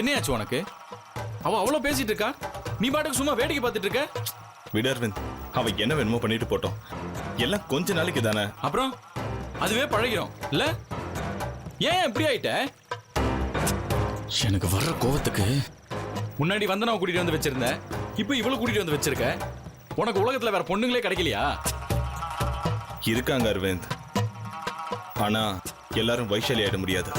என்னையாச்சு உனக்கு? அவ அவ்வளவு பேசிட்டு இருக்கா, நீ பாட்டுக்கு சும்மா வேடிக்கை பார்த்துட்டு இருக்க. விடு அரவிந்த், அவ என்ன வேணுமோ பண்ணிட்டு போட்டோம். எல்லாம் கொஞ்ச நாளைக்கு தானே. அப்புறம் அதுவே பழகிறோம் இல்ல? ஏன் இப்படி ஆயிட்ட? எனக்கு வர்ற கோவத்துக்கு முன்னாடி வந்தனா கூட்டிட்டு வந்து வச்சிருந்த, இப்ப இவ்வளவு கூட்டிட்டு வந்து வச்சிருக்க. உனக்கு உலகத்துல வேற பொண்ணுங்களே கிடைக்கலையா? இருக்காங்க அரவிந்த், ஆனா எல்லாரும் வைஷாலி ஆயிட முடியாது.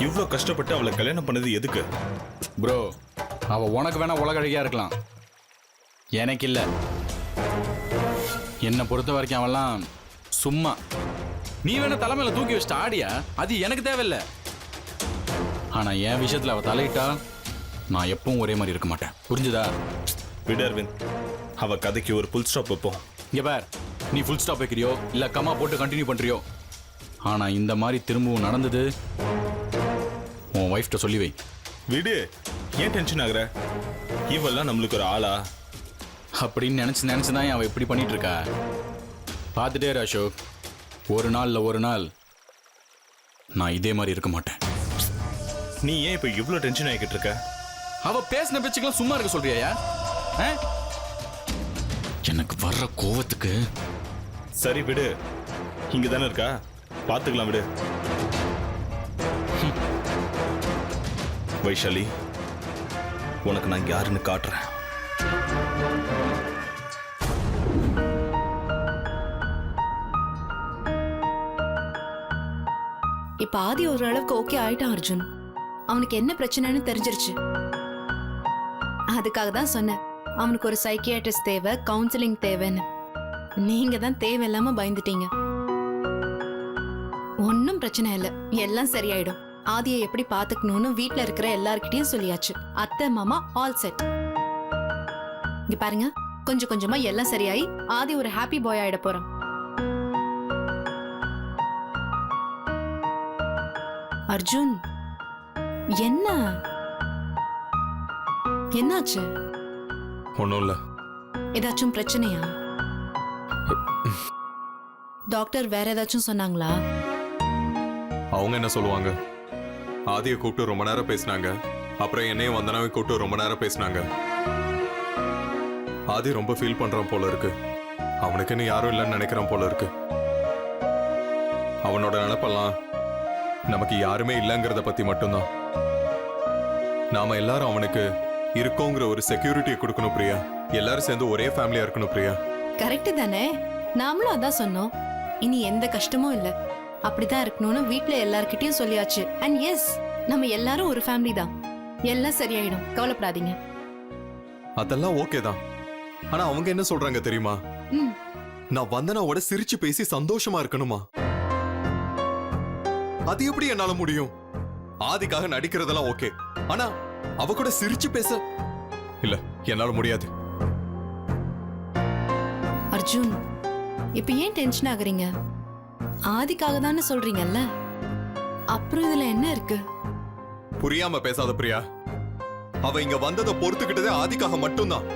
இவ்ளோ கஷ்டப்பட்டு அவளை கல்யாணம் பண்ணது எதுக்கு? ப்ரோ, அவ உனக்கு வேணா உலக அழகியா இருக்கலாம், எனக்கு இல்ல. என்னை பொறுத்த வரைக்கும் அவெல்லாம் சும்மா. நீ வேணா தலைமையில தூக்கி வச்சுட்டு ஆடியா, அது எனக்கு தேவையில்லை. ஆனா என் விஷயத்துல அவ தலையிட்டா நான் எப்பவும் ஒரே மாதிரி இருக்க மாட்டேன், புரிஞ்சுதா? விடு அரவிந்த், அவ கதைக்கு ஒரு புல் ஸ்டாப் வைப்போம். இங்க பார், நீ ஃபுல் ஸ்டாப் வைக்கிறியோ இல்ல கமா போட்டு கண்டினியூ பண்றியோ, ஆனா இந்த மாதிரி திரும்பவும் நடந்தது உன் வைஃப்ட்ட சொல்லி வை. விடு, ஏன் டென்ஷன் ஆகுற? இவெல்லாம் நம்மளுக்கு ஒரு ஆளா? அப்படின்னு நினைச்சுதான் அவ இப்படி பண்ணிட்டு இருக்கா. பார்த்துட்டே இரு அசோக், ஒரு நாள் நான் இதே மாதிரி இருக்க மாட்டேன். நீ ஏன் இப்ப இவ்வளவு டென்ஷன் ஆகிட்டு இருக்க? அவ பேசின பேச்சுக்கெல்லாம் சும்மா இருக்க சொல்றியா? எனக்கு வர்ற கோவத்துக்கு. சரி விடு, இங்க தானே இருக்கா, பாத்துக்கலாம் விடு. வைஷாலி, உனக்கு நான் யாருன்னு காட்டுறேன். இப்ப ஆதி ஓரளவுக்கு ஓகே ஆயிட்டான் அர்ஜுன். அவனுக்கு என்ன பிரச்சனைன்னு தெரிஞ்சிருச்சு. அதுக்காக தான் சொன்னேன், அவனுக்கு ஒரு சைக்கியாட்ரிஸ்ட் தேவை, கவுன்சிலிங் தேவைன்னு. நீங்க தான் தேவையில்லாம பயந்துட்டீங்க. ஒன்னும் பிரச்சனை இல்லை, எல்லாம் சரியாயிடும். ஆதியை எப்படி பாத்துக்கணும்னு வீட்டுல இருக்கிற எல்லார்கிட்டயும் சொல்லியாச்சு. அத்தை மாமா ஆல் செட். இங்க பாருங்க, கொஞ்சம் கொஞ்சமா எல்லாம் சரியாயி ஆதி ஒரு ஹாப்பி பாய் ஆயிட போறான். அர்ஜுன், என்னாச்சு? ஒன்றும் இல்லை. ஏதாச்சும் பிரச்சனையா? டாக்டர் வேற ஏதாச்சும் சொன்னாங்களா? அவங்க என்ன சொல்லுவாங்க? ஆதியை கூப்பிட்டு ரொம்ப நேரம் பேசினாங்க, அப்புறம் என்னையும் வந்தனாவை கூப்பிட்டு ரொம்ப நேரம் பேசினாங்க. ஆதி ரொம்ப ஃபீல் பண்றான் போல இருக்கு. அவனுக்குன்னு யாரும் இல்லைன்னு நினைக்கிறான் போல இருக்கு. அவனோட நினைப்பெல்லாம் நமக்கு யாருமே இல்லைங்கிறத பத்தி மட்டும்தான். நாம எல்லாரும் அவனுக்கு இருக்கோங்கிற ஒரு செக்யூரிட்டியை கொடுக்கணும் பிரியா. எல்லாரும் சேர்ந்து ஒரே ஃபேமிலியா இருக்கணும் பிரியா. கரெக்ட் தானே? நாமளும் அதான் சொன்னோம். இனி எந்த கஷ்டமும் இல்ல, அப்படிதான் இருக்கணும்னு வீட்ல எல்லார்கிட்டயும் சொல்லியாச்சு. அண்ட் எஸ், நம்ம எல்லாரும் ஒரு ஃபேமிலி தான். எல்லாம் சரியாயிடும், கவலைப்படாதீங்க. அதெல்லாம் ஓகே தான். ஆனா அவங்க என்ன சொல்றாங்க தெரியுமா? நான் வந்தனாவோட சிரிச்சு பேசி சந்தோஷமா இருக்கணுமா? அது எப்படி என்னால முடியும்? ஆதிக்காக நடிக்கிறதெல்லாம் ஓகே, ஆனா அவ கூட சிரிச்சு பேச இல்ல, என்னால முடியாது. அர்ஜுன், இப்ப ஏன் டென்ஷன் ஆகுறீங்க? ஆதிக்காக தானே சொல்றீங்கல்ல, அப்புறம் இதுல என்ன இருக்கு? புரியாம பேசாத பிரியா. அவ இங்க வந்ததை பொறுத்துக்கிட்டதே ஆதிக்காக மட்டும்தான்.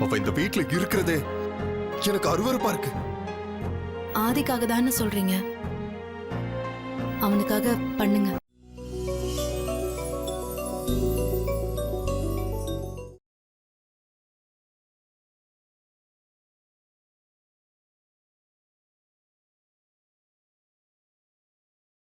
அவ இந்த வீட்டுல இருக்கிறதே எனக்கு அருவருப்பா இருக்கு. ஆதிக்காக தானே சொல்றீங்க, அவனுக்காக பண்ணுங்க.